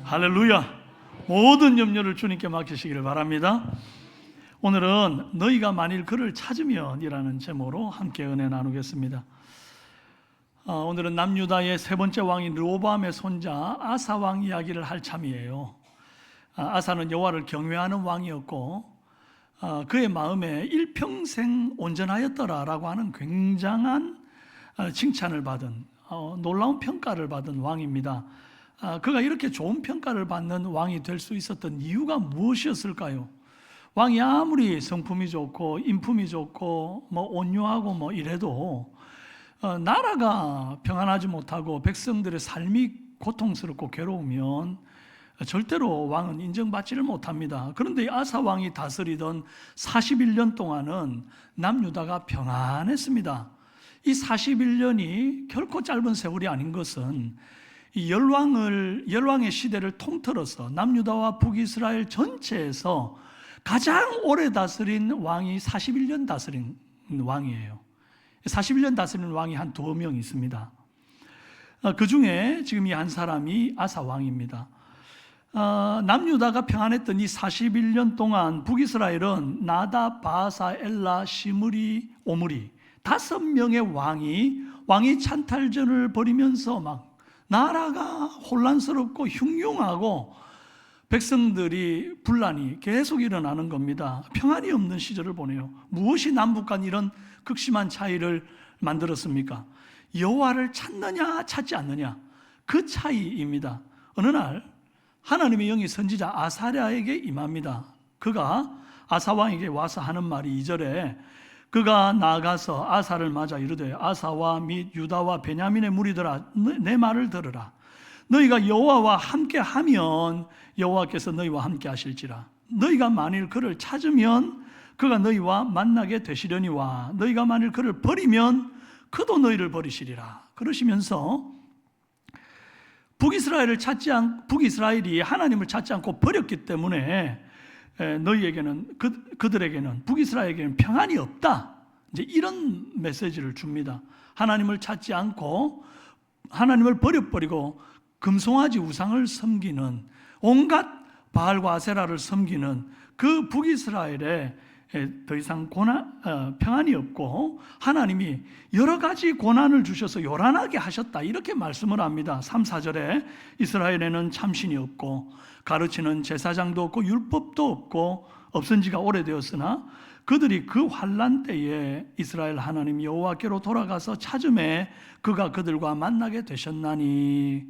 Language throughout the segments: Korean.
할렐루야. 모든 염려를 주님께 맡기시기를 바랍니다. 오늘은 너희가 만일 그를 찾으면 이라는 제목으로 함께 은혜 나누겠습니다. 오늘은 남유다의 세 번째 왕인 르호보암의 손자 아사 왕 이야기를 할 참이에요. 아사는 여호와를 경외하는 왕이었고 그의 마음에 일평생 온전하였더라라고 하는 굉장한 칭찬을 받은 놀라운 평가를 받은 왕입니다. 그가 이렇게 좋은 평가를 받는 왕이 될 수 있었던 이유가 무엇이었을까요? 왕이 아무리 성품이 좋고 인품이 좋고 온유하고 이래도 나라가 평안하지 못하고 백성들의 삶이 고통스럽고 괴로우면 절대로 왕은 인정받지를 못합니다. 그런데 아사 왕이 다스리던 41년 동안은 남유다가 평안했습니다. 이 41년이 결코 짧은 세월이 아닌 것은 이 열왕의 시대를 통틀어서 남유다와 북이스라엘 전체에서 가장 오래 다스린 왕이 41년 다스린 왕이에요. 41년 다스린 왕이 한 2명 있습니다. 그 중에 지금 이 한 사람이 아사 왕입니다. 남유다가 평안했던 이 41년 동안 북이스라엘은 나답, 바사, 엘라, 시므리, 오므리 5명의 왕이 찬탈전을 벌이면서 막 나라가 혼란스럽고 흉흉하고 백성들이 분란이 계속 일어나는 겁니다. 평안이 없는 시절을 보내요. 무엇이 남북 간 이런 극심한 차이를 만들었습니까? 여호와를 찾느냐 찾지 않느냐, 그 차이입니다. 어느 날 하나님의 영이 선지자 아사랴에게 임합니다. 그가 아사 왕에게 와서 하는 말이 2절에 그가 나가서 아사를 맞아 이르되 아사와 및 유다와 베냐민의 무리들아 내 말을 들으라. 너희가 여호와와 함께하면 여호와께서 너희와 함께 하실지라. 너희가 만일 그를 찾으면 그가 너희와 만나게 되시려니와 너희가 만일 그를 버리면 그도 너희를 버리시리라. 그러시면서 북이스라엘이 하나님을 찾지 않고 버렸기 때문에 너희에게는 그들에게는 북이스라엘에게는 평안이 없다. 이제 이런 메시지를 줍니다. 하나님을 찾지 않고 하나님을 버려버리고 금송아지 우상을 섬기는 온갖 바알과 아세라를 섬기는 그 북이스라엘에 더 이상 평안이 없고 하나님이 여러 가지 고난을 주셔서 요란하게 하셨다, 이렇게 말씀을 합니다. 3, 4절에 이스라엘에는 참신이 없고 가르치는 제사장도 없고 율법도 없고 없은 지가 오래되었으나 그들이 그 환난 때에 이스라엘 하나님 여호와께로 돌아가서 찾음에 그가 그들과 만나게 되셨나니.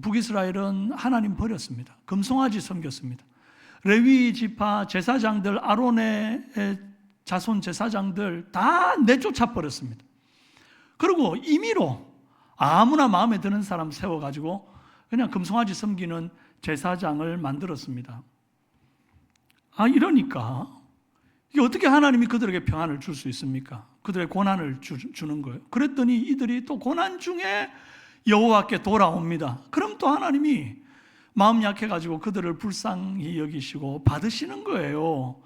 북이스라엘은 하나님 버렸습니다. 금송아지 섬겼습니다. 레위 지파 제사장들, 아론의 자손 제사장들 다 내쫓아 버렸습니다. 그리고 임의로 아무나 마음에 드는 사람 세워가지고 그냥 금송아지 섬기는 제사장을 만들었습니다. 이러니까 이게 어떻게 하나님이 그들에게 평안을 줄 수 있습니까? 그들의 고난을 주는 거예요. 그랬더니 이들이 또 고난 중에 여호와께 돌아옵니다. 그럼 또 하나님이 마음 약해가지고 그들을 불쌍히 여기시고 받으시는 거예요.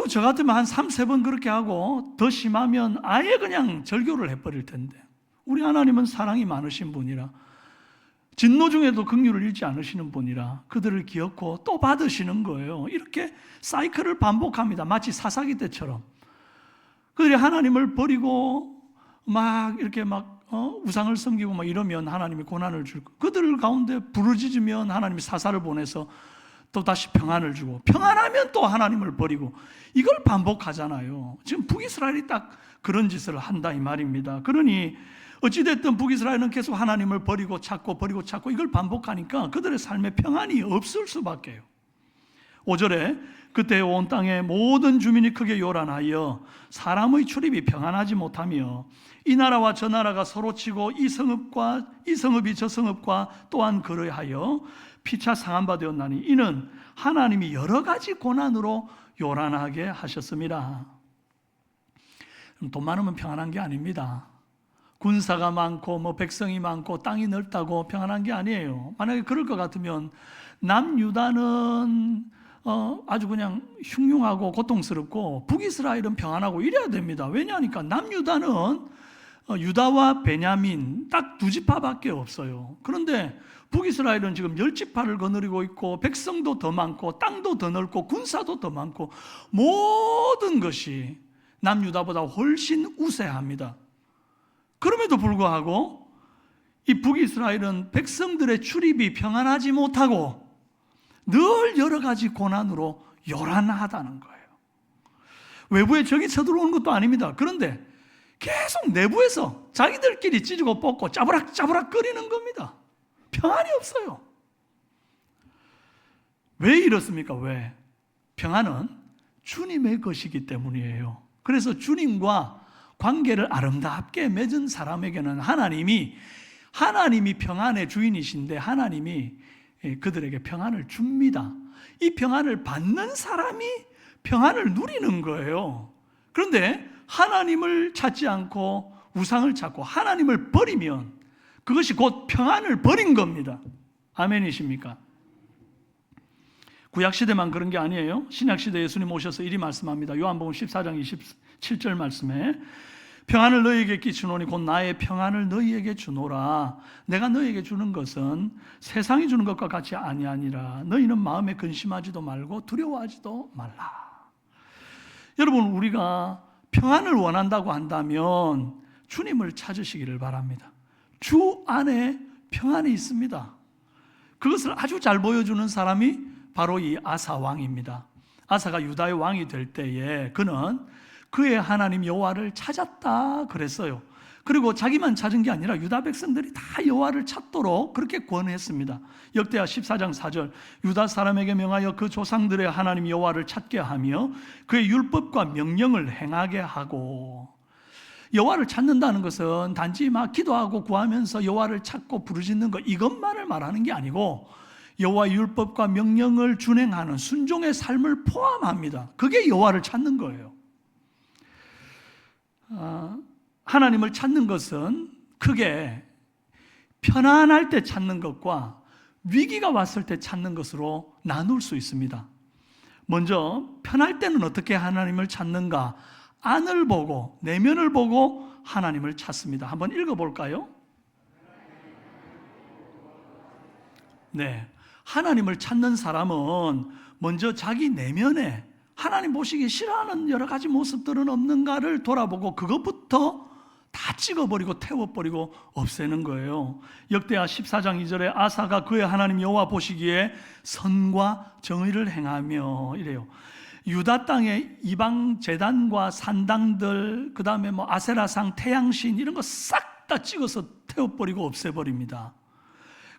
저 같으면 한 3, 4번 그렇게 하고 더 심하면 아예 그냥 절교를 해버릴 텐데, 우리 하나님은 사랑이 많으신 분이라 진노 중에도 긍휼을 잃지 않으시는 분이라 그들을 기억고 또 받으시는 거예요. 이렇게 사이클을 반복합니다. 마치 사사기 때처럼 그들이 하나님을 버리고 이렇게 우상을 섬기고 이러면 하나님이 고난을 줄 거예요. 그들 가운데 부르짖으면 하나님이 사사를 보내서 또 다시 평안을 주고, 평안하면 또 하나님을 버리고, 이걸 반복하잖아요. 지금 북이스라엘이 딱 그런 짓을 한다 이 말입니다. 그러니 어찌됐든 북이스라엘은 계속 하나님을 버리고 찾고 이걸 반복하니까 그들의 삶에 평안이 없을 수밖에요. 5절에 그때 온 땅의 모든 주민이 크게 요란하여 사람의 출입이 평안하지 못하며 이 나라와 저 나라가 서로 치고 이 성읍이 저 성읍과 또한 그러하여 피차 상한 바 되었나니 이는 하나님이 여러 가지 고난으로 요란하게 하셨습니다. 돈 많으면 평안한 게 아닙니다. 군사가 많고 백성이 많고 땅이 넓다고 평안한 게 아니에요. 만약에 그럴 것 같으면 남유다는 아주 그냥 흉흉하고 고통스럽고 북이스라엘은 평안하고 이래야 됩니다. 왜냐하니까 남유다는 유다와 베냐민 딱 두 지파밖에 없어요. 그런데 북이스라엘은 지금 10지파를 거느리고 있고 백성도 더 많고 땅도 더 넓고 군사도 더 많고 모든 것이 남유다보다 훨씬 우세합니다. 그럼에도 불구하고 이 북이스라엘은 백성들의 출입이 평안하지 못하고 늘 여러 가지 고난으로 요란하다는 거예요. 외부에 적이 쳐들어오는 것도 아닙니다. 그런데 계속 내부에서 자기들끼리 찢고 뽑고 짜부락짜부락 끓이는 겁니다. 평안이 없어요. 왜 이렇습니까? 왜? 평안은 주님의 것이기 때문이에요. 그래서 주님과 관계를 아름답게 맺은 사람에게는 하나님이 평안의 주인이신데 하나님이 그들에게 평안을 줍니다. 이 평안을 받는 사람이 평안을 누리는 거예요. 그런데 하나님을 찾지 않고 우상을 찾고 하나님을 버리면 그것이 곧 평안을 버린 겁니다. 아멘이십니까? 구약시대만 그런 게 아니에요. 신약시대 예수님 오셔서 이리 말씀합니다. 요한복음 14장 27절 말씀에 평안을 너희에게 끼치노니 곧 나의 평안을 너희에게 주노라. 내가 너희에게 주는 것은 세상이 주는 것과 같이 아니하니라. 너희는 마음에 근심하지도 말고 두려워하지도 말라. 여러분, 우리가 평안을 원한다고 한다면 주님을 찾으시기를 바랍니다. 주 안에 평안이 있습니다. 그것을 아주 잘 보여주는 사람이 바로 이 아사 왕입니다. 아사가 유다의 왕이 될 때에 그는 그의 하나님 여호와를 찾았다 그랬어요. 그리고 자기만 찾은 게 아니라 유다 백성들이 다 여호와를 찾도록 그렇게 권했습니다. 역대하 14장 4절 유다 사람에게 명하여 그 조상들의 하나님 여호와를 찾게 하며 그의 율법과 명령을 행하게 하고. 여호와를 찾는다는 것은 단지 막 기도하고 구하면서 여호와를 찾고 부르짖는 것 이것만을 말하는 게 아니고 여호와의 율법과 명령을 준행하는 순종의 삶을 포함합니다. 그게 여호와를 찾는 거예요. 하나님을 찾는 것은 크게 편안할 때 찾는 것과 위기가 왔을 때 찾는 것으로 나눌 수 있습니다. 먼저 편할 때는 어떻게 하나님을 찾는가? 안을 보고 내면을 보고 하나님을 찾습니다. 한번 읽어볼까요? 네, 하나님을 찾는 사람은 먼저 자기 내면에 하나님 보시기 싫어하는 여러 가지 모습들은 없는가를 돌아보고 그것부터 다 찍어버리고 태워버리고 없애는 거예요. 역대하 14장 2절에 아사가 그의 하나님 여호와 보시기에 선과 정의를 행하며 이래요. 유다 땅의 이방 제단과 산당들, 그 다음에 뭐 아세라상, 태양신 이런 거 싹 다 찍어서 태워버리고 없애버립니다.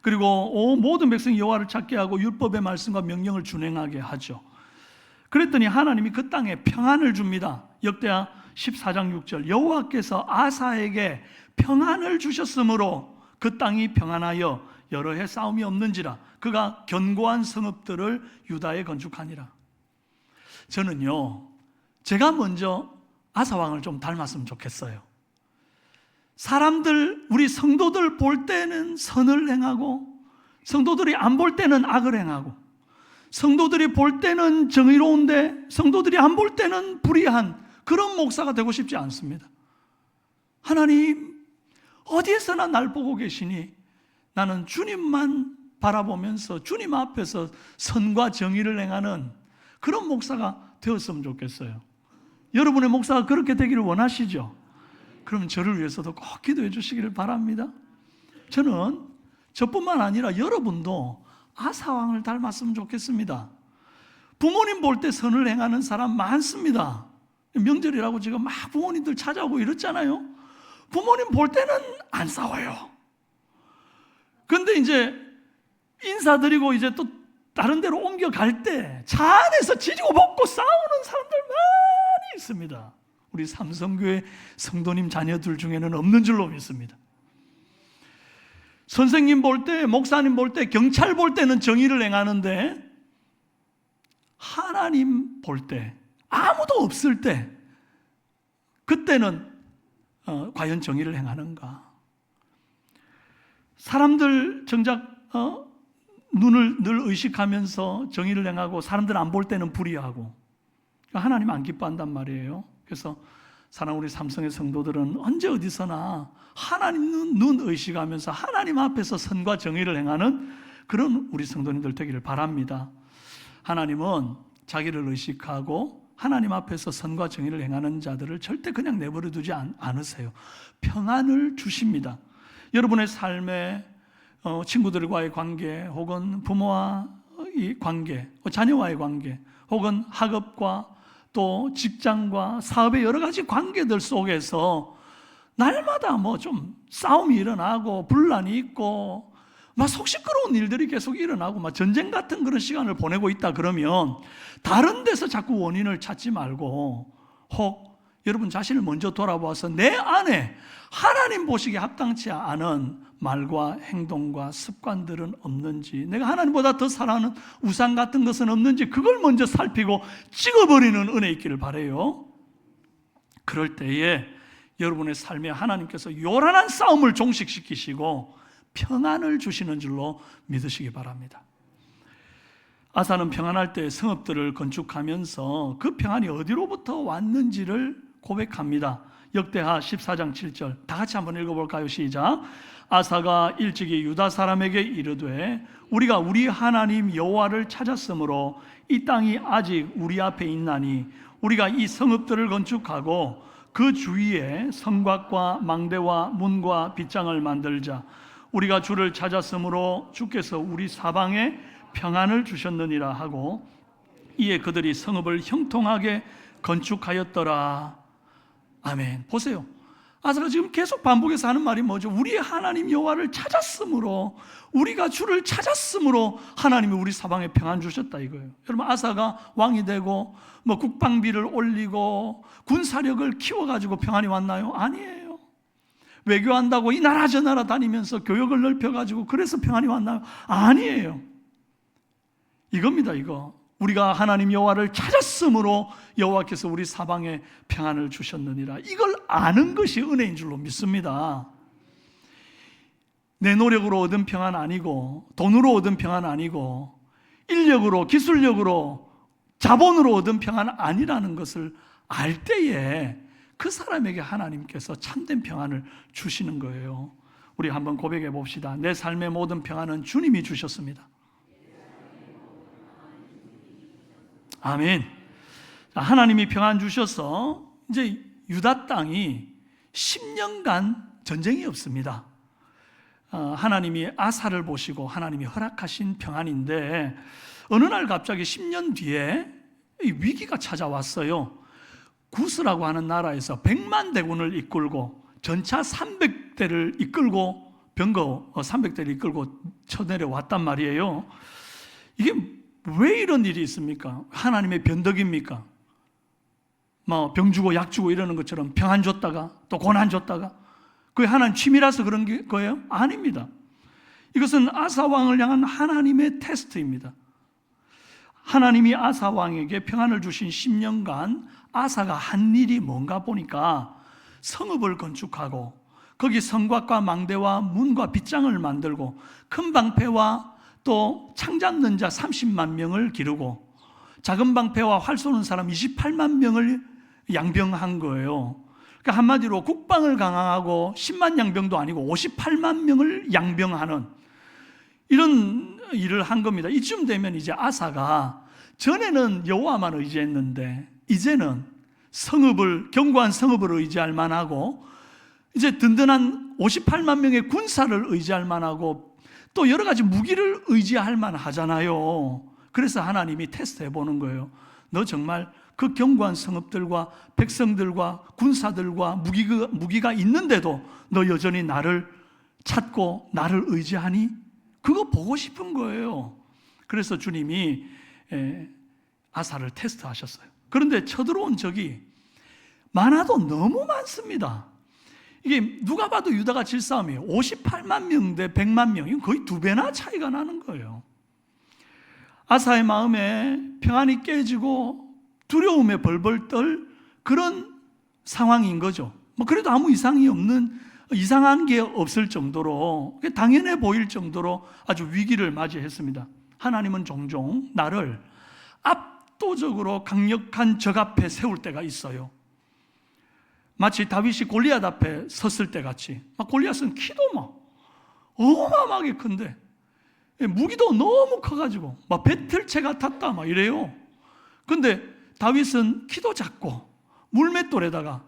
그리고 모든 백성이 여호와를 찾게 하고 율법의 말씀과 명령을 준행하게 하죠. 그랬더니 하나님이 그 땅에 평안을 줍니다. 역대하 14장 6절 여호와께서 아사에게 평안을 주셨으므로 그 땅이 평안하여 여러 해 싸움이 없는지라 그가 견고한 성읍들을 유다에 건축하니라. 저는요, 제가 먼저 아사왕을 좀 닮았으면 좋겠어요. 사람들, 우리 성도들 볼 때는 선을 행하고 성도들이 안 볼 때는 악을 행하고 성도들이 볼 때는 정의로운데 성도들이 안 볼 때는 불의한 그런 목사가 되고 싶지 않습니다. 하나님 어디에서나 날 보고 계시니 나는 주님만 바라보면서 주님 앞에서 선과 정의를 행하는 그런 목사가 되었으면 좋겠어요. 여러분의 목사가 그렇게 되기를 원하시죠? 그럼 저를 위해서도 꼭 기도해 주시기를 바랍니다. 저는 저뿐만 아니라 여러분도 아사왕을 닮았으면 좋겠습니다. 부모님 볼 때 선을 행하는 사람 많습니다. 명절이라고 지금 막 부모님들 찾아오고 이랬잖아요. 부모님 볼 때는 안 싸워요. 그런데 이제 인사드리고 이제 또 다른 데로 옮겨갈 때 차 안에서 지지고 볶고 싸우는 사람들 많이 있습니다. 우리 삼성교회 성도님 자녀들 중에는 없는 줄로 믿습니다. 선생님 볼 때, 목사님 볼 때, 경찰 볼 때는 정의를 행하는데 하나님 볼 때, 아무도 없을 때 그때는 과연 정의를 행하는가? 사람들 정작 눈을 늘 의식하면서 정의를 행하고 사람들 안 볼 때는 불의하고 하나님 안 기뻐한단 말이에요. 그래서 사랑 우리 삼성의 성도들은 언제 어디서나 하나님 눈 의식하면서 하나님 앞에서 선과 정의를 행하는 그런 우리 성도님들 되기를 바랍니다. 하나님은 자기를 의식하고 하나님 앞에서 선과 정의를 행하는 자들을 절대 그냥 내버려 두지 않으세요. 평안을 주십니다. 여러분의 삶에 친구들과의 관계, 혹은 부모와의 관계, 자녀와의 관계, 혹은 학업과 또 직장과 사업의 여러 가지 관계들 속에서 날마다 뭐 좀 싸움이 일어나고 분란이 있고 막 속 시끄러운 일들이 계속 일어나고 막 전쟁 같은 그런 시간을 보내고 있다 그러면 다른 데서 자꾸 원인을 찾지 말고 혹 여러분 자신을 먼저 돌아보아서 내 안에 하나님 보시기에 합당치 않은 말과 행동과 습관들은 없는지, 내가 하나님보다 더 사랑하는 우상 같은 것은 없는지 그걸 먼저 살피고 찍어버리는 은혜 있기를 바라요. 그럴 때에 여러분의 삶에 하나님께서 요란한 싸움을 종식시키시고 평안을 주시는 줄로 믿으시기 바랍니다. 아사는 평안할 때 성읍들을 건축하면서 그 평안이 어디로부터 왔는지를 고백합니다. 역대하 14장 7절 다 같이 한번 읽어볼까요? 시작. 아사가 일찍이 유다 사람에게 이르되 우리가 우리 하나님 여호와를 찾았으므로 이 땅이 아직 우리 앞에 있나니 우리가 이 성읍들을 건축하고 그 주위에 성곽과 망대와 문과 빗장을 만들자. 우리가 주를 찾았으므로 주께서 우리 사방에 평안을 주셨느니라 하고 이에 그들이 성읍을 형통하게 건축하였더라. 아멘. 보세요. 아사가 지금 계속 반복해서 하는 말이 뭐죠? 우리 하나님 여호와를 찾았으므로, 우리가 주를 찾았으므로 하나님이 우리 사방에 평안 주셨다 이거예요. 여러분, 아사가 왕이 되고 뭐 국방비를 올리고 군사력을 키워가지고 평안이 왔나요? 아니에요. 외교한다고 이 나라 저 나라 다니면서 교역을 넓혀가지고 그래서 평안이 왔나요? 아니에요. 이겁니다. 이거 우리가 하나님 여호와를 찾았으므로 여호와께서 우리 사방에 평안을 주셨느니라. 이걸 아는 것이 은혜인 줄로 믿습니다. 내 노력으로 얻은 평안 아니고, 돈으로 얻은 평안 아니고, 인력으로, 기술력으로, 자본으로 얻은 평안 아니라는 것을 알 때에 그 사람에게 하나님께서 참된 평안을 주시는 거예요. 우리 한번 고백해 봅시다. 내 삶의 모든 평안은 주님이 주셨습니다. 아멘. 하나님이 평안 주셔서 이제 유다 땅이 10년간 전쟁이 없습니다. 하나님이 아사를 보시고 하나님이 허락하신 평안인데 어느 날 갑자기 10년 뒤에 위기가 찾아왔어요. 구스라고 하는 나라에서 100만 대군을 이끌고 전차 300대를 이끌고 병거 300대를 이끌고 쳐내려왔단 말이에요. 이게 왜 이런 일이 있습니까? 하나님의 변덕입니까? 뭐 병 주고 약 주고 이러는 것처럼 평안 줬다가 또 고난 줬다가 그게 하나님 취미라서 그런 거예요? 아닙니다. 이것은 아사 왕을 향한 하나님의 테스트입니다. 하나님이 아사 왕에게 평안을 주신 10년간 아사가 한 일이 뭔가 보니까 성읍을 건축하고 거기 성곽과 망대와 문과 빗장을 만들고 큰 방패와 또 창 잡는 자 30만 명을 기르고 작은 방패와 활 쏘는 사람 28만 명을 양병한 거예요. 그러니까 한마디로 국방을 강화하고 10만 양병도 아니고 58만 명을 양병하는 이런 일을 한 겁니다. 이쯤 되면 이제 아사가 전에는 여호와만 의지했는데 이제는 성읍을, 견고한 성읍을 의지할 만하고 이제 든든한 58만 명의 군사를 의지할 만하고 또 여러 가지 무기를 의지할 만하잖아요. 그래서 하나님이 테스트해 보는 거예요. 너 정말 그 견고한 성읍들과 백성들과 군사들과 무기가 있는데도 너 여전히 나를 찾고 나를 의지하니? 그거 보고 싶은 거예요. 그래서 주님이 아사를 테스트하셨어요. 그런데 쳐들어온 적이 많아도 너무 많습니다. 이게 누가 봐도 유다가 질 싸움이에요. 58만 명 대 100만 명, 이건 거의 2배나 차이가 나는 거예요. 아사의 마음에 평안이 깨지고 두려움에 벌벌 떨 그런 상황인 거죠. 뭐 그래도 아무 이상한 게 없을 정도로, 당연해 보일 정도로 아주 위기를 맞이했습니다. 하나님은 종종 나를 압도적으로 강력한 적 앞에 세울 때가 있어요. 마치 다윗이 골리앗 앞에 섰을 때 같이 막 골리앗은 키도 막 어마어마하게 큰데 무기도 너무 커가지고 막 배틀체 같았다 막 이래요. 근데 다윗은 키도 작고 물맷돌에다가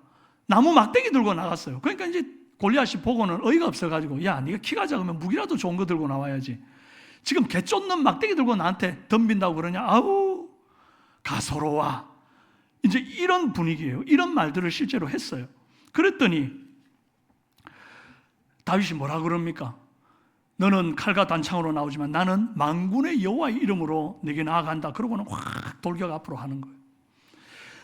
나무 막대기 들고 나갔어요. 그러니까 이제 골리앗이 보고는 어이가 없어가지고, 야, 네가 키가 작으면 무기라도 좋은 거 들고 나와야지. 지금 개 쫓는 막대기 들고 나한테 덤빈다고 그러냐? 아우, 가소로와. 이제 이런 분위기예요. 이런 말들을 실제로 했어요. 그랬더니 다윗이 뭐라 그럽니까? 너는 칼과 단창으로 나오지만 나는 만군의 여호와의 이름으로 내게 나아간다. 그러고는 확 돌격 앞으로 하는 거예요.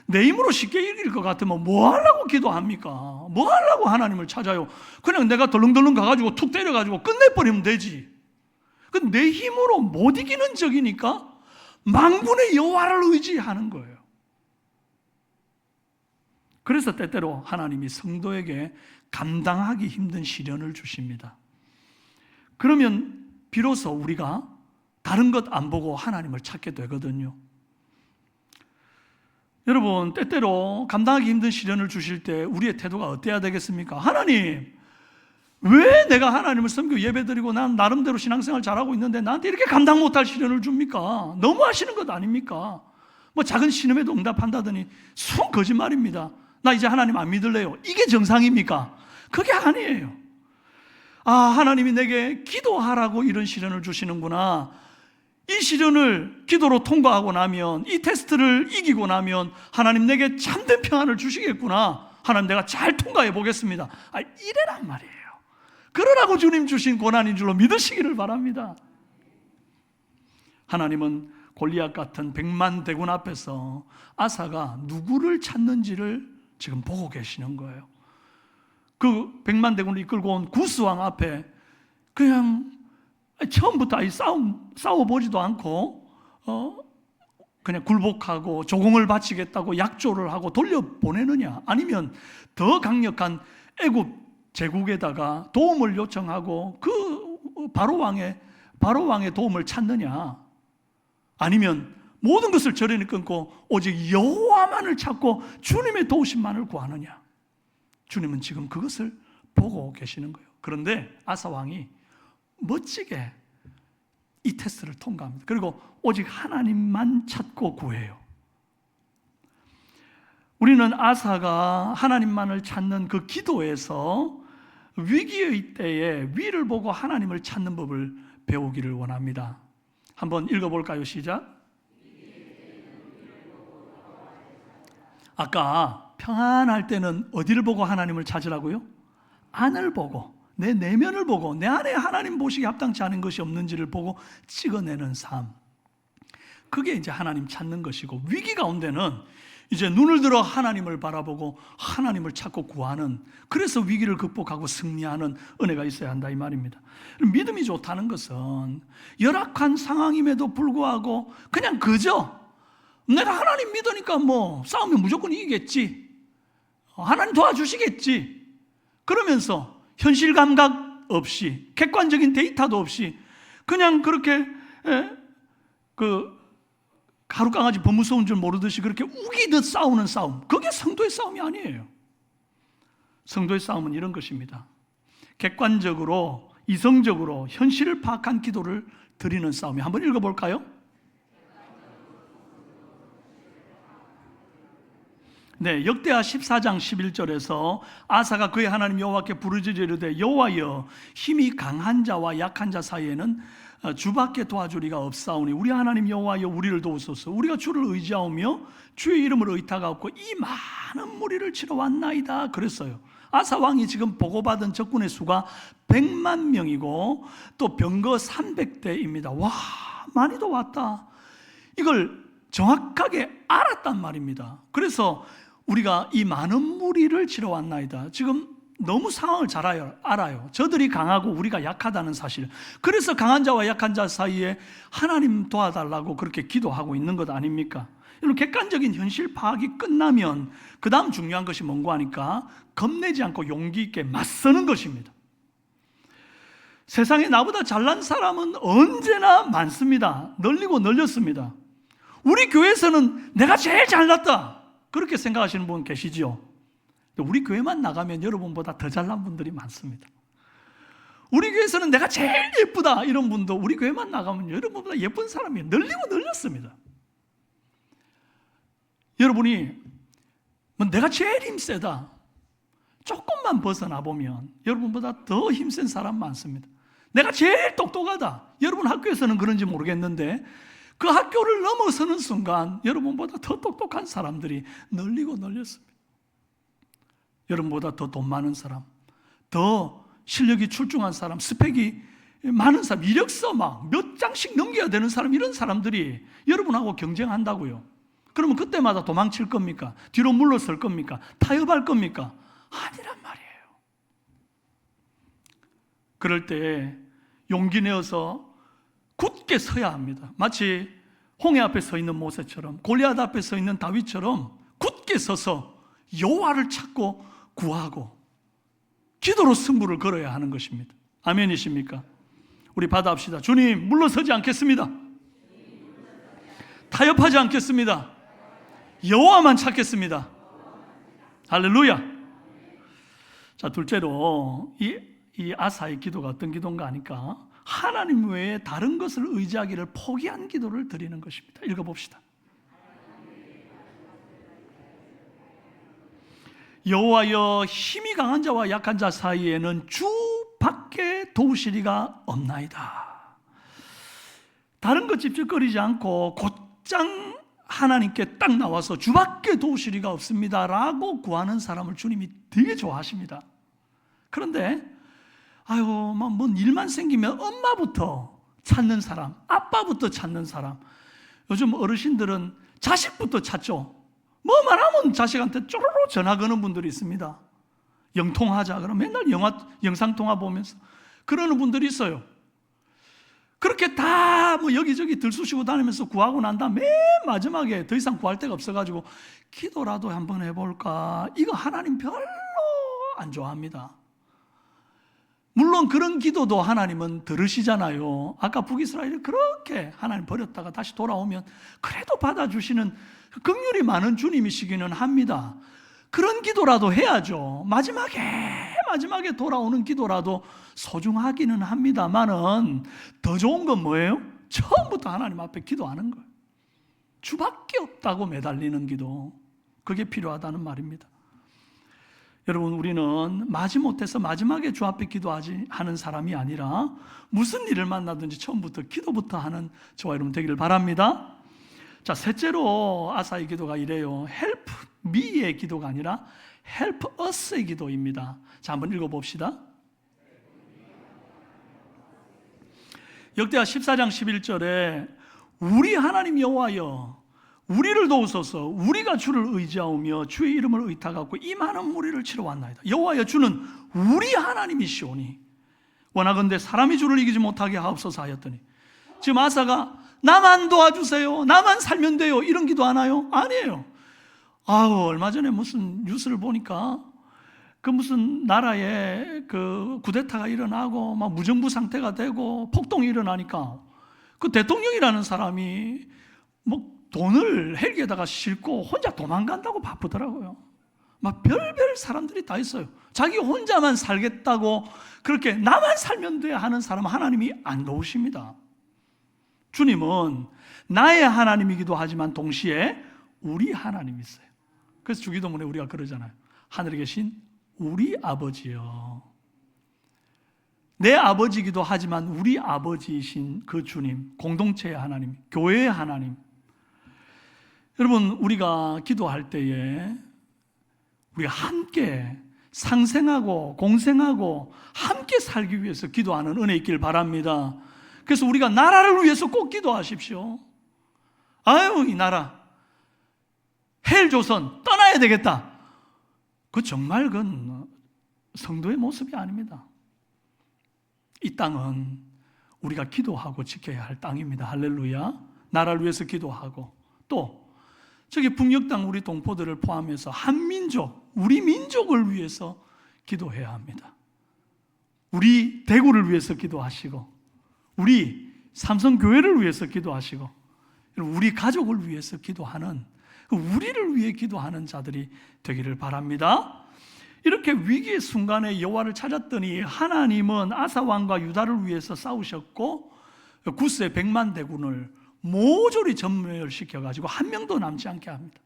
내 힘으로 쉽게 이길 것 같으면 뭐 하려고 기도합니까? 뭐 하려고 하나님을 찾아요? 그냥 내가 덜렁덜렁 가가지고 툭 때려가지고 끝내버리면 되지. 근데 내 힘으로 못 이기는 적이니까 만군의 여호와를 의지하는 거예요. 그래서 때때로 하나님이 성도에게 감당하기 힘든 시련을 주십니다. 그러면 비로소 우리가 다른 것 안 보고 하나님을 찾게 되거든요. 여러분, 때때로 감당하기 힘든 시련을 주실 때 우리의 태도가 어때야 되겠습니까? 하나님, 왜 내가 하나님을 섬기고 예배드리고 난 나름대로 신앙생활 잘하고 있는데 나한테 이렇게 감당 못할 시련을 줍니까? 너무 하시는 것 아닙니까? 뭐 작은 신음에도 응답한다더니 순 거짓말입니다. 나 이제 하나님 안 믿을래요. 이게 정상입니까? 그게 아니에요. 아, 하나님이 내게 기도하라고 이런 시련을 주시는구나. 이 시련을 기도로 통과하고 나면, 이 테스트를 이기고 나면 하나님 내게 참된 평안을 주시겠구나. 하나님 내가 잘 통과해 보겠습니다. 아, 이래란 말이에요. 그러라고 주님 주신 고난인 줄로 믿으시기를 바랍니다. 하나님은 골리앗 같은 100만 대군 앞에서 아사가 누구를 찾는지를 지금 보고 계시는 거예요. 그 100만 대군을 이끌고 온 구스왕 앞에 그냥 처음부터 싸워보지도 않고 그냥 굴복하고 조공을 바치겠다고 약조를 하고 돌려보내느냐, 아니면 더 강력한 애굽 제국에다가 도움을 요청하고 그 바로왕의 도움을 찾느냐, 아니면 모든 것을 저리니 끊고 오직 여호와만을 찾고 주님의 도우심만을 구하느냐. 주님은 지금 그것을 보고 계시는 거예요. 그런데 아사 왕이 멋지게 이 테스트를 통과합니다. 그리고 오직 하나님만 찾고 구해요. 우리는 아사가 하나님만을 찾는 그 기도에서 위기의 때에 위를 보고 하나님을 찾는 법을 배우기를 원합니다. 한번 읽어볼까요? 시작. 아까 평안할 때는 어디를 보고 하나님을 찾으라고요? 안을 보고, 내 내면을 보고, 내 안에 하나님 보시기에 합당치 않은 것이 없는지를 보고 찍어내는 삶, 그게 이제 하나님 찾는 것이고, 위기 가운데는 이제 눈을 들어 하나님을 바라보고 하나님을 찾고 구하는, 그래서 위기를 극복하고 승리하는 은혜가 있어야 한다 이 말입니다. 믿음이 좋다는 것은 열악한 상황임에도 불구하고 그냥 그저 내가 하나님 믿으니까 뭐 싸우면 무조건 이기겠지, 하나님 도와주시겠지, 그러면서 현실 감각 없이 객관적인 데이터도 없이 그냥 그렇게 가루 강아지 법 무서운 줄 모르듯이 그렇게 우기듯 싸우는 싸움, 그게 성도의 싸움이 아니에요. 성도의 싸움은 이런 것입니다. 객관적으로, 이성적으로 현실을 파악한 기도를 드리는 싸움이. 한번 읽어볼까요? 네, 역대하 14장 11절에서 아사가 그의 하나님 여호와께 부르짖으 이르되 여호와여, 힘이 강한 자와 약한 자 사이에는 주밖에 도와주리가 없사오니 우리 하나님 여호와여, 우리를 도우소서. 우리가 주를 의지하오며 주의 이름으로 의타가 없고 이 많은 무리를 치러 왔나이다 그랬어요. 아사 왕이 지금 보고받은 적군의 수가 100만 명이고 또 병거 300대입니다. 와, 많이도 왔다. 이걸 정확하게 알았단 말입니다. 그래서 우리가 이 많은 무리를 치러 왔나이다. 지금 너무 상황을 잘 알아요. 저들이 강하고 우리가 약하다는 사실. 그래서 강한 자와 약한 자 사이에 하나님 도와달라고 그렇게 기도하고 있는 것 아닙니까? 이런 객관적인 현실 파악이 끝나면 그 다음 중요한 것이 뭔고 하니까 겁내지 않고 용기 있게 맞서는 것입니다. 세상에 나보다 잘난 사람은 언제나 많습니다. 널리고 널렸습니다. 우리 교회에서는 내가 제일 잘났다 그렇게 생각하시는 분 계시죠? 우리 교회만 나가면 여러분보다 더 잘난 분들이 많습니다. 우리 교회에서는 내가 제일 예쁘다 이런 분도 우리 교회만 나가면 여러분보다 예쁜 사람이 늘리고 늘렸습니다. 여러분이 뭐 내가 제일 힘세다, 조금만 벗어나 보면 여러분보다 더 힘센 사람 많습니다. 내가 제일 똑똑하다, 여러분 학교에서는 그런지 모르겠는데 그 학교를 넘어서는 순간 여러분보다 더 똑똑한 사람들이 늘리고 늘렸습니다. 여러분보다 더 돈 많은 사람, 더 실력이 출중한 사람, 스펙이 많은 사람, 이력서 막 몇 장씩 넘겨야 되는 사람, 이런 사람들이 여러분하고 경쟁한다고요. 그러면 그때마다 도망칠 겁니까? 뒤로 물러설 겁니까? 타협할 겁니까? 아니란 말이에요. 그럴 때 용기 내어서 굳게 서야 합니다. 마치 홍해 앞에 서 있는 모세처럼, 골리앗 앞에 서 있는 다윗처럼 굳게 서서 여호와를 찾고 구하고 기도로 승부를 걸어야 하는 것입니다. 아멘이십니까? 우리 받아합시다. 주님, 물러서지 않겠습니다. 타협하지 않겠습니다. 여호와만 찾겠습니다. 할렐루야. 자, 둘째로 이 아사의 기도가 어떤 기도인가 하니까 하나님 외에 다른 것을 의지하기를 포기한 기도를 드리는 것입니다. 읽어봅시다. 여호와여, 힘이 강한 자와 약한 자 사이에는 주 밖에 도우시리가 없나이다. 다른 것 찝찝거리지 않고 곧장 하나님께 딱 나와서 주밖에 도우시리가 없습니다 라고 구하는 사람을 주님이 되게 좋아하십니다. 그런데 뭔 일만 생기면 엄마부터 찾는 사람, 아빠부터 찾는 사람, 요즘 어르신들은 자식부터 찾죠. 뭐만 하면 자식한테 쪼로로 전화 거는 분들이 있습니다. 영통하자 그러면 맨날 영상통화 보면서 그러는 분들이 있어요. 그렇게 다 뭐 여기저기 들쑤시고 다니면서 구하고 난 다음 맨 마지막에 더 이상 구할 데가 없어가지고 기도라도 한번 해볼까? 이거 하나님 별로 안 좋아합니다. 물론 그런 기도도 하나님은 들으시잖아요. 아까 북이스라엘이 그렇게 하나님 버렸다가 다시 돌아오면 그래도 받아주시는 긍휼이 많은 주님이시기는 합니다. 그런 기도라도 해야죠. 마지막에 돌아오는 기도라도 소중하기는 합니다만은 더 좋은 건 뭐예요? 처음부터 하나님 앞에 기도하는 거예요. 주밖에 없다고 매달리는 기도, 그게 필요하다는 말입니다. 여러분, 우리는 마지못해서 마지막에 주 앞에 하는 사람이 아니라 무슨 일을 만나든지 처음부터 기도부터 하는 저와 여러분 되기를 바랍니다. 자, 셋째로 아사의 기도가 이래요. Help me의 기도가 아니라 Help us의 기도입니다. 자, 한번 읽어봅시다. 역대하 14장 11절에 우리 하나님 여호와여, 우리를 도우소서. 우리가 주를 의지하오며 주의 이름을 의탁하고 이 많은 무리를 치러 왔나이다. 여호와여, 주는 우리 하나님이시오니 원하건대 사람이 주를 이기지 못하게 하옵소서 하였더니, 지금 아사가 나만 도와주세요, 나만 살면 돼요, 이런 기도 하나요? 아니에요. 얼마 전에 무슨 뉴스를 보니까 그 무슨 나라에 그 쿠데타가 일어나고 막 무정부 상태가 되고 폭동이 일어나니까 그 대통령이라는 사람이 뭐 돈을 헬기에다가 싣고 혼자 도망간다고 바쁘더라고요. 막 별별 사람들이 다 있어요. 자기 혼자만 살겠다고 그렇게 나만 살면 돼 하는 사람은 하나님이 안 도우십니다. 주님은 나의 하나님이기도 하지만 동시에 우리 하나님이세요. 그래서 주기도문에 우리가 그러잖아요. 하늘에 계신 우리 아버지요. 내 아버지이기도 하지만 우리 아버지이신 그 주님, 공동체의 하나님, 교회의 하나님. 여러분, 우리가 기도할 때에 우리가 함께 상생하고 공생하고 함께 살기 위해서 기도하는 은혜 있길 바랍니다. 그래서 우리가 나라를 위해서 꼭 기도하십시오. 이 나라 헬조선 떠나야 되겠다. 정말 그건 성도의 모습이 아닙니다. 이 땅은 우리가 기도하고 지켜야 할 땅입니다. 할렐루야. 나라를 위해서 기도하고, 또 저기 북녘 땅 우리 동포들을 포함해서 한민족, 우리 민족을 위해서 기도해야 합니다. 우리 대구를 위해서 기도하시고, 우리 삼성교회를 위해서 기도하시고, 우리 가족을 위해서 기도하는, 우리를 위해 기도하는 자들이 되기를 바랍니다. 이렇게 위기의 순간에 여호와를 찾았더니 하나님은 아사 왕과 유다를 위해서 싸우셨고 구스의 100만 대군을 모조리 전멸시켜가지고 한 명도 남지 않게 합니다.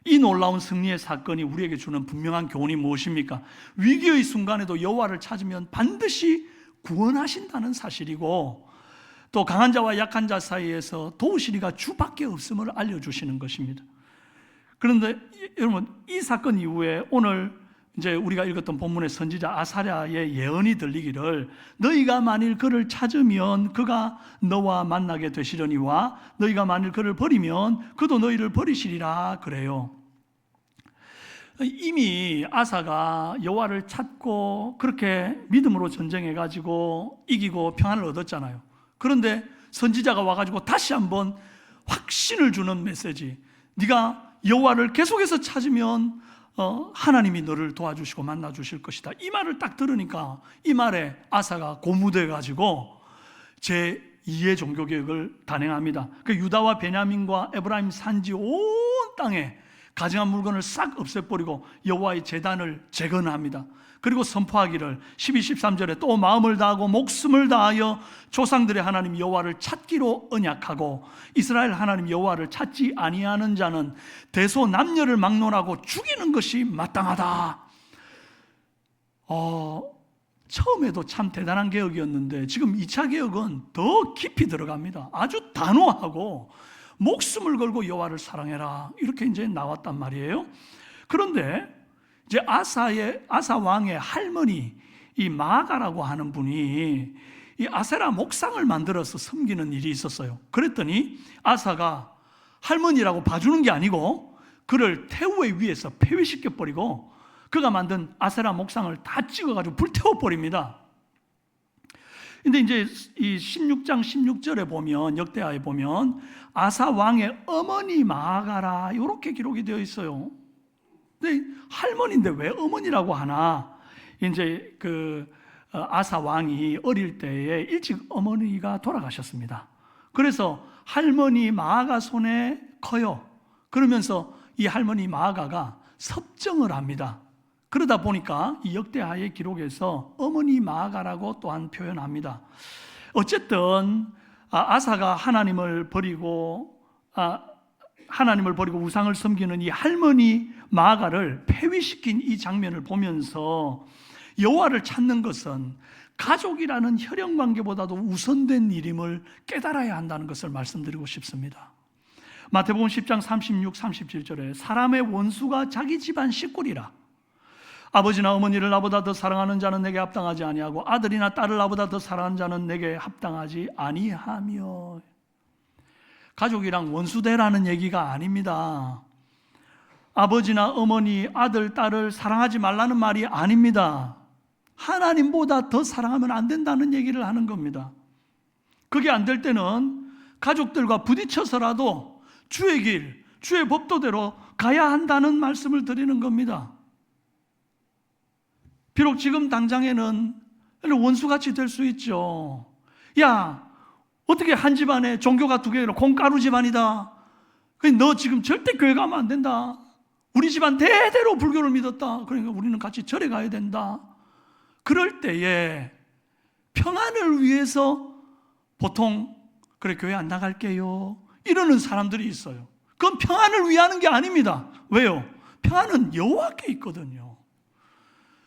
이 놀라운 승리의 사건이 우리에게 주는 분명한 교훈이 무엇입니까? 위기의 순간에도 여호와를 찾으면 반드시 구원하신다는 사실이고, 또 강한 자와 약한 자 사이에서 도우실 이가 주밖에 없음을 알려주시는 것입니다. 그런데 여러분, 이 사건 이후에 오늘 이제 우리가 읽었던 본문의 선지자 아사랴의 예언이 들리기를 너희가 만일 그를 찾으면 그가 너와 만나게 되시려니와 너희가 만일 그를 버리면 그도 너희를 버리시리라 그래요. 이미 아사가 여호와를 찾고 그렇게 믿음으로 전쟁해가지고 이기고 평안을 얻었잖아요. 그런데 선지자가 와가지고 다시 한번 확신을 주는 메시지, 네가 여호와를 계속해서 찾으면 하나님이 너를 도와주시고 만나주실 것이다. 이 말을 딱 들으니까 이 말에 아사가 고무돼가지고 제2의 종교개혁을 단행합니다. 그 유다와 베냐민과 에브라임 산지 온 땅에 가증한 물건을 싹 없애버리고 여호와의 제단을 재건합니다. 그리고 선포하기를 12, 13절에 또 마음을 다하고 목숨을 다하여 조상들의 하나님 여호와를 찾기로 언약하고 이스라엘 하나님 여호와를 찾지 아니하는 자는 대소 남녀를 막론하고 죽이는 것이 마땅하다. 처음에도 참 대단한 개혁이었는데 지금 2차 개혁은 더 깊이 들어갑니다. 아주 단호하고 목숨을 걸고 여호와를 사랑해라, 이렇게 이제 나왔단 말이에요. 그런데 이제 아사 왕의 할머니 이 마아가라고 하는 분이 이 아세라 목상을 만들어서 섬기는 일이 있었어요. 그랬더니 아사가 할머니라고 봐주는 게 아니고 그를 태우에 위에서 폐위시켜 버리고 그가 만든 아세라 목상을 다 찍어가지고 불태워 버립니다. 근데 이제 이 16장 16절에 보면, 역대하에 보면 아사 왕의 어머니 마아가라 이렇게 기록이 되어 있어요. 근데 할머니인데 왜 어머니라고 하나? 이제 아사 왕이 어릴 때에 일찍 어머니가 돌아가셨습니다. 그래서 할머니 마아가 손에 커요. 그러면서 이 할머니 마아가가 섭정을 합니다. 그러다 보니까 이 역대하의 기록에서 어머니 마아가라고 또한 표현합니다. 어쨌든 아사가 하나님을 버리고 우상을 섬기는 이 할머니 마아가를 폐위시킨 이 장면을 보면서 여호와를 찾는 것은 가족이라는 혈연관계보다도 우선된 일임을 깨달아야 한다는 것을 말씀드리고 싶습니다. 마태복음 10장 36, 37절에 사람의 원수가 자기 집안 식구리라. 아버지나 어머니를 나보다 더 사랑하는 자는 내게 합당하지 아니하고 아들이나 딸을 나보다 더 사랑하는 자는 내게 합당하지 아니하며. 가족이랑 원수되라는 얘기가 아닙니다. 아버지나 어머니, 아들, 딸을 사랑하지 말라는 말이 아닙니다. 하나님보다 더 사랑하면 안 된다는 얘기를 하는 겁니다. 그게 안 될 때는 가족들과 부딪혀서라도 주의 길, 주의 법도대로 가야 한다는 말씀을 드리는 겁니다. 비록 지금 당장에는 원수같이 될 수 있죠. 야, 어떻게 한 집안에 종교가 두 개로 콩가루 집안이다. 너 지금 절대 교회 가면 안 된다. 우리 집안 대대로 불교를 믿었다. 그러니까 우리는 같이 절에 가야 된다. 그럴 때에 평안을 위해서 보통 그래 교회 안 나갈게요 이러는 사람들이 있어요. 그건 평안을 위하는 게 아닙니다. 왜요? 평안은 여호와께 있거든요.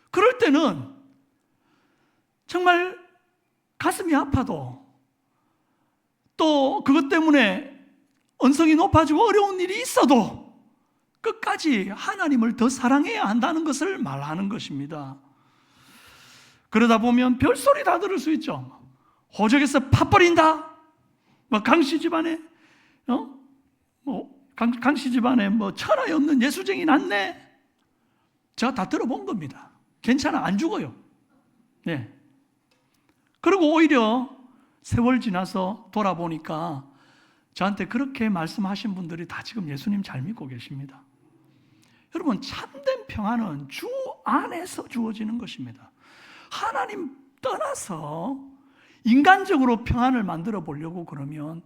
그럴 때는 정말 가슴이 아파도 또 그것 때문에 언성이 높아지고 어려운 일이 있어도 끝까지 하나님을 더 사랑해야 한다는 것을 말하는 것입니다. 그러다 보면 별소리 다 들을 수 있죠. 호적에서 팥버린다. 강씨 집안에 강씨 집안에 천하에 없는 예수쟁이 났네. 제가 다 들어본 겁니다. 괜찮아, 안 죽어요. 네. 그리고 오히려 세월 지나서 돌아보니까 저한테 그렇게 말씀하신 분들이 다 지금 예수님 잘 믿고 계십니다. 여러분, 참된 평안은 주 안에서 주어지는 것입니다. 하나님 떠나서 인간적으로 평안을 만들어 보려고 그러면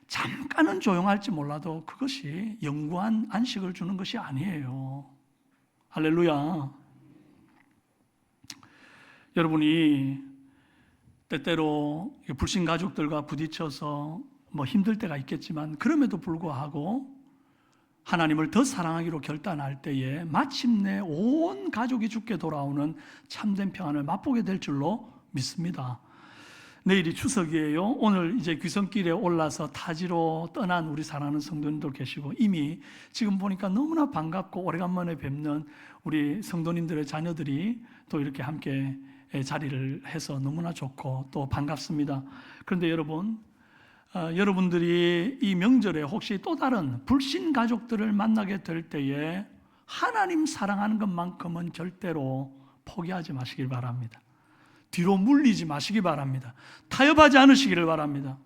잠깐은 조용할지 몰라도 그것이 영구한 안식을 주는 것이 아니에요. 할렐루야. 여러분이 때때로 불신 가족들과 부딪혀서 힘들 때가 있겠지만, 그럼에도 불구하고 하나님을 더 사랑하기로 결단할 때에 마침내 온 가족이 죽게 돌아오는 참된 평안을 맛보게 될 줄로 믿습니다. 내일이 추석이에요. 오늘 이제 귀성길에 올라서 타지로 떠난 우리 사랑하는 성도님들 계시고, 이미 지금 보니까 너무나 반갑고 오래간만에 뵙는 우리 성도님들의 자녀들이 또 이렇게 함께 자리를 해서 너무나 좋고 또 반갑습니다. 그런데 여러분, 여러분들이 이 명절에 혹시 또 다른 불신 가족들을 만나게 될 때에 하나님 사랑하는 것만큼은 절대로 포기하지 마시길 바랍니다. 뒤로 물리지 마시기 바랍니다. 타협하지 않으시기를 바랍니다.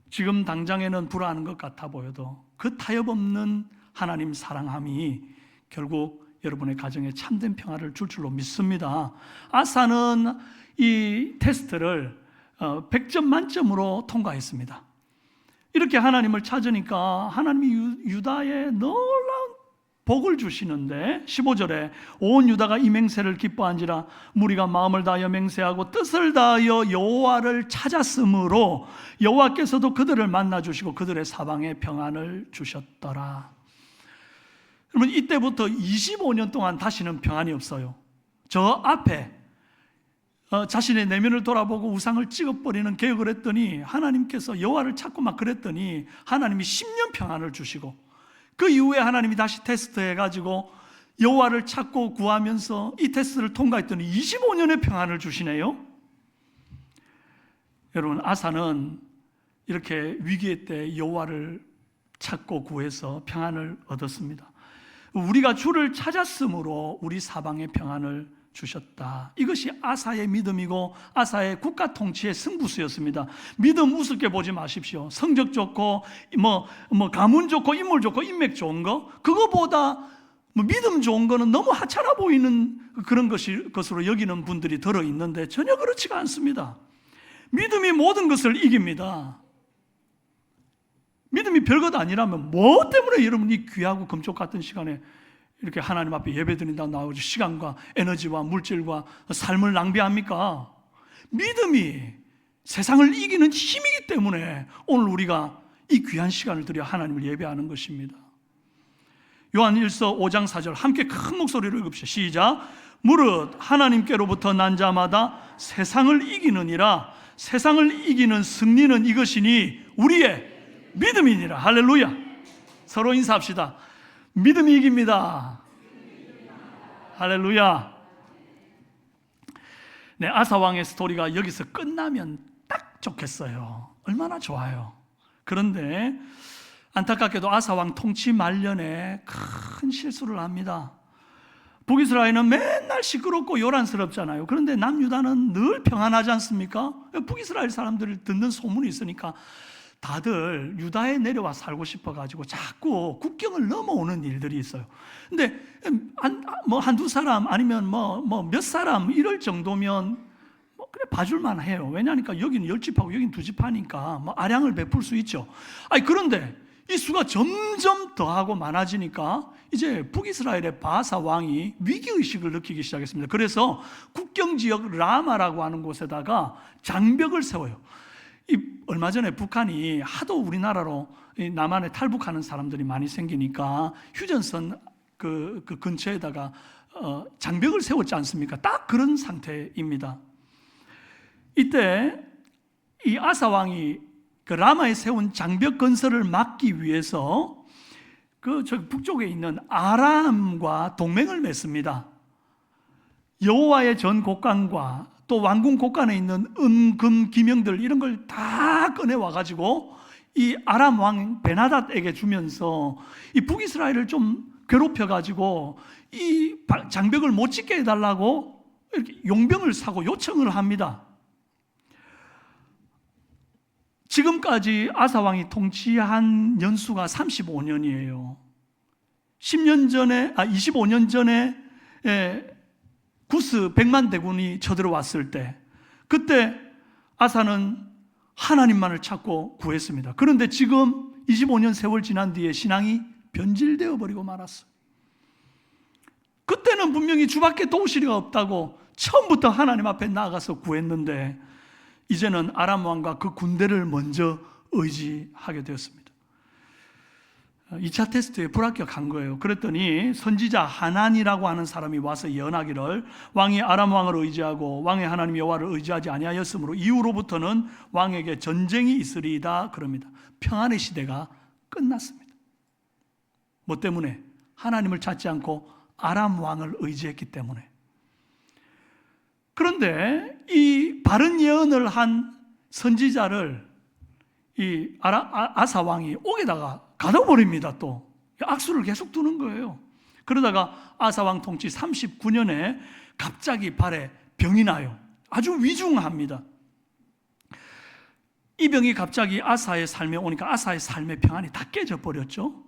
지금 당장에는 불안한 것 같아 보여도 그 타협 없는 하나님 사랑함이 결국 여러분의 가정에 참된 평화를 줄 줄로 믿습니다. 아사는 이 테스트를 100점 만점으로 통과했습니다. 이렇게 하나님을 찾으니까 하나님이 유다에 놀라운 복을 주시는데, 15절에 온 유다가 이 맹세를 기뻐한지라 무리가 마음을 다하여 맹세하고 뜻을 다하여 여호와를 찾았으므로 여호와께서도 그들을 만나 주시고 그들의 사방에 평안을 주셨더라. 그러면 이때부터 25년 동안 다시는 평안이 없어요. 저 앞에 자신의 내면을 돌아보고 우상을 찍어버리는 개혁을 했더니 하나님께서 여호와를 찾고 막 그랬더니 하나님이 10년 평안을 주시고, 그 이후에 하나님이 다시 테스트해가지고 여호와를 찾고 구하면서 이 테스트를 통과했더니 25년의 평안을 주시네요. 여러분, 아사는 이렇게 위기의 때 여호와를 찾고 구해서 평안을 얻었습니다. 우리가 주를 찾았으므로 우리 사방에 평안을 주셨다. 이것이 아사의 믿음이고 아사의 국가 통치의 승부수였습니다. 믿음 우습게 보지 마십시오. 성적 좋고 가문 좋고 인물 좋고 인맥 좋은 거, 그거보다 믿음 좋은 거는 너무 하찮아 보이는 그런 것으로 여기는 분들이 들어 있는데 전혀 그렇지가 않습니다. 믿음이 모든 것을 이깁니다. 믿음이 별것 아니라면 뭐 때문에 여러분이 귀하고 금쪽 같은 시간에 이렇게 하나님 앞에 예배드린다고 나오죠. 시간과 에너지와 물질과 삶을 낭비합니까? 믿음이 세상을 이기는 힘이기 때문에 오늘 우리가 이 귀한 시간을 들여 하나님을 예배하는 것입니다. 요한 1서 5장 4절 함께 큰 목소리로 읽읍시다. 시작. 무릇 하나님께로부터 난 자마다 세상을 이기느니라. 세상을 이기는 승리는 이것이니 우리의 믿음이니라. 할렐루야. 서로 인사합시다. 믿음이 이깁니다. 할렐루야. 네, 아사 왕의 스토리가 여기서 끝나면 딱 좋겠어요. 얼마나 좋아요. 그런데 안타깝게도 아사 왕 통치 말년에 큰 실수를 합니다. 북이스라엘은 맨날 시끄럽고 요란스럽잖아요. 그런데 남유다는 늘 평안하지 않습니까? 북이스라엘 사람들이 듣는 소문이 있으니까 다들 유다에 내려와 살고 싶어가지고 자꾸 국경을 넘어오는 일들이 있어요. 근데 한두 사람 아니면 몇 사람 이럴 정도면 그래 봐줄만 해요. 왜냐하니까 여기는 10집하고 여기는 2집하니까 아량을 베풀 수 있죠. 그런데 이 수가 점점 더하고 많아지니까 이제 북이스라엘의 바사 왕이 위기의식을 느끼기 시작했습니다. 그래서 국경지역 라마라고 하는 곳에다가 장벽을 세워요. 얼마 전에 북한이 하도 우리나라로 남한에 탈북하는 사람들이 많이 생기니까 휴전선 그 근처에다가 장벽을 세웠지 않습니까? 딱 그런 상태입니다. 이때 이 아사 왕이 그 라마에 세운 장벽 건설을 막기 위해서 저 북쪽에 있는 아람과 동맹을 맺습니다. 여호와의 전 곡간과 또 왕궁 곡간에 있는 금, 기명들 이런 걸 다 꺼내와가지고 이 아람 왕 베나닷에게 주면서 이 북이스라엘을 좀 괴롭혀가지고 이 장벽을 못 짓게 해달라고 이렇게 용병을 사고 요청을 합니다. 지금까지 아사 왕이 통치한 연수가 35년이에요. 25년 전에 구스 100만 대군이 쳐들어왔을 때, 그때 아사는 하나님만을 찾고 구했습니다. 그런데 지금 25년 세월 지난 뒤에 신앙이 변질되어 버리고 말았어요. 그때는 분명히 주밖에 도우시리가 없다고 처음부터 하나님 앞에 나아가서 구했는데 이제는 아람 왕과 그 군대를 먼저 의지하게 되었습니다. 2차 테스트에 불합격한 거예요. 그랬더니 선지자 하난이라고 하는 사람이 와서 예언하기를 왕이 아람 왕을 의지하고 왕의 하나님 여호와를 의지하지 아니하였으므로 이후로부터는 왕에게 전쟁이 있으리이다 그럽니다. 평안의 시대가 끝났습니다. 뭐 때문에? 하나님을 찾지 않고 아람 왕을 의지했기 때문에. 그런데 이 바른 예언을 한 선지자를 이 아사 왕이 옥에다가 가둬버립니다. 또 악수를 계속 두는 거예요. 그러다가 아사 왕 통치 39년에 갑자기 발에 병이 나요. 아주 위중합니다. 이 병이 갑자기 아사의 삶에 오니까 아사의 삶의 평안이 다 깨져버렸죠.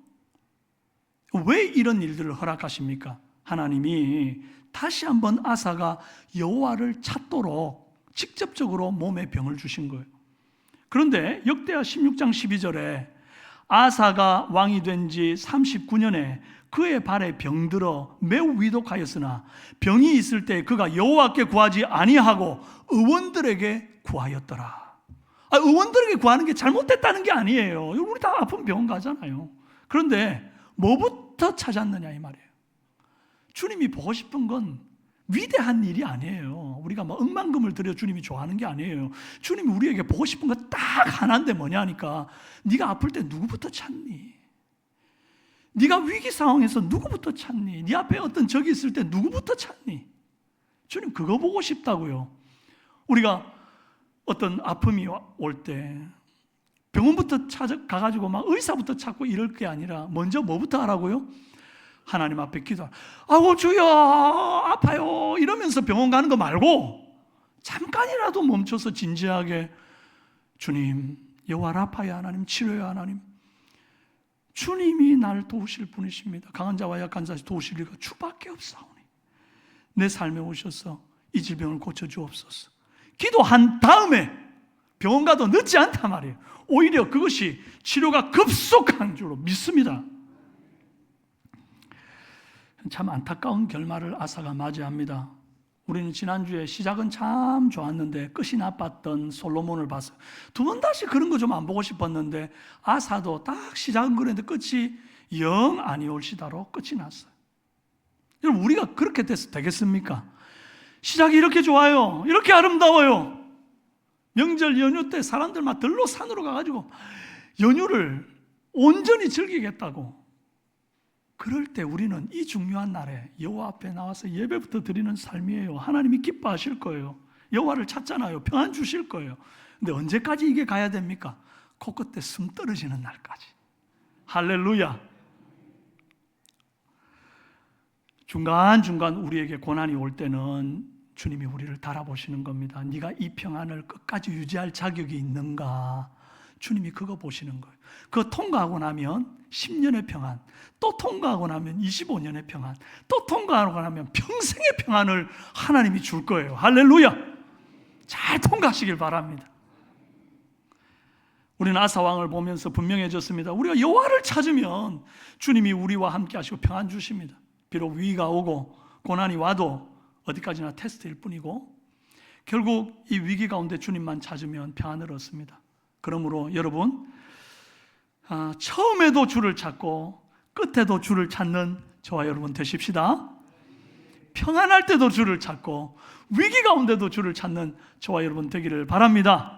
왜 이런 일들을 허락하십니까? 하나님이 다시 한번 아사가 여호와를 찾도록 직접적으로 몸에 병을 주신 거예요. 그런데 역대하 16장 12절에 아사가 왕이 된 지 39년에 그의 발에 병들어 매우 위독하였으나 병이 있을 때 그가 여호와께 구하지 아니하고 의원들에게 구하였더라. 의원들에게 구하는 게 잘못됐다는 게 아니에요. 우리 다 아픈 병원 가잖아요. 그런데 뭐부터 찾았느냐 이 말이에요. 주님이 보고 싶은 건 위대한 일이 아니에요. 우리가 뭐 억만금을 들여 주님이 좋아하는 게 아니에요. 주님이 우리에게 보고 싶은 거 딱 하나인데 뭐냐 하니까 네가 아플 때 누구부터 찾니? 네가 위기 상황에서 누구부터 찾니? 네 앞에 어떤 적이 있을 때 누구부터 찾니? 주님 그거 보고 싶다고요. 우리가 어떤 아픔이 올 때 병원부터 가가지고 막 의사부터 찾고 이럴 게 아니라 먼저 뭐부터 하라고요? 하나님 앞에 기도하라. 아우 주여 아파요 이러면서 병원 가는 거 말고 잠깐이라도 멈춰서 진지하게 주님 여호와 라파야 하나님 치료야 하나님 주님이 나를 도우실 분이십니다. 강한 자와 약한 자 도우실 리가 주밖에 없사오니 내 삶에 오셔서 이 질병을 고쳐주옵소서. 기도한 다음에 병원 가도 늦지 않단 말이에요. 오히려 그것이 치료가 급속한 줄로 믿습니다. 참 안타까운 결말을 아사가 맞이합니다. 우리는 지난주에 시작은 참 좋았는데 끝이 나빴던 솔로몬을 봤어요. 두 번 다시 그런 거 좀 안 보고 싶었는데 아사도 딱 시작은 그랬는데 끝이 영 아니올시다로 끝이 났어요. 여러분 우리가 그렇게 돼서 되겠습니까? 시작이 이렇게 좋아요. 이렇게 아름다워요. 명절 연휴 때 사람들 막 들로 산으로 가가지고 연휴를 온전히 즐기겠다고. 그럴 때 우리는 이 중요한 날에 여호와 앞에 나와서 예배부터 드리는 삶이에요. 하나님이 기뻐하실 거예요. 여호와를 찾잖아요. 평안 주실 거예요. 근데 언제까지 이게 가야 됩니까? 코끝에 숨 떨어지는 날까지. 할렐루야. 중간중간 우리에게 고난이 올 때는 주님이 우리를 달아보시는 겁니다. 네가 이 평안을 끝까지 유지할 자격이 있는가? 주님이 그거 보시는 거예요. 그거 통과하고 나면 10년의 평안, 또 통과하고 나면 25년의 평안, 또 통과하고 나면 평생의 평안을 하나님이 줄 거예요. 할렐루야! 잘 통과하시길 바랍니다. 우리는 아사왕을 보면서 분명해졌습니다. 우리가 여호와를 찾으면 주님이 우리와 함께 하시고 평안 주십니다. 비록 위기가 오고 고난이 와도 어디까지나 테스트일 뿐이고 결국 이 위기 가운데 주님만 찾으면 평안을 얻습니다. 그러므로 여러분 처음에도 주를 찾고 끝에도 주를 찾는 저와 여러분 되십시다. 평안할 때도 주를 찾고 위기 가운데도 주를 찾는 저와 여러분 되기를 바랍니다.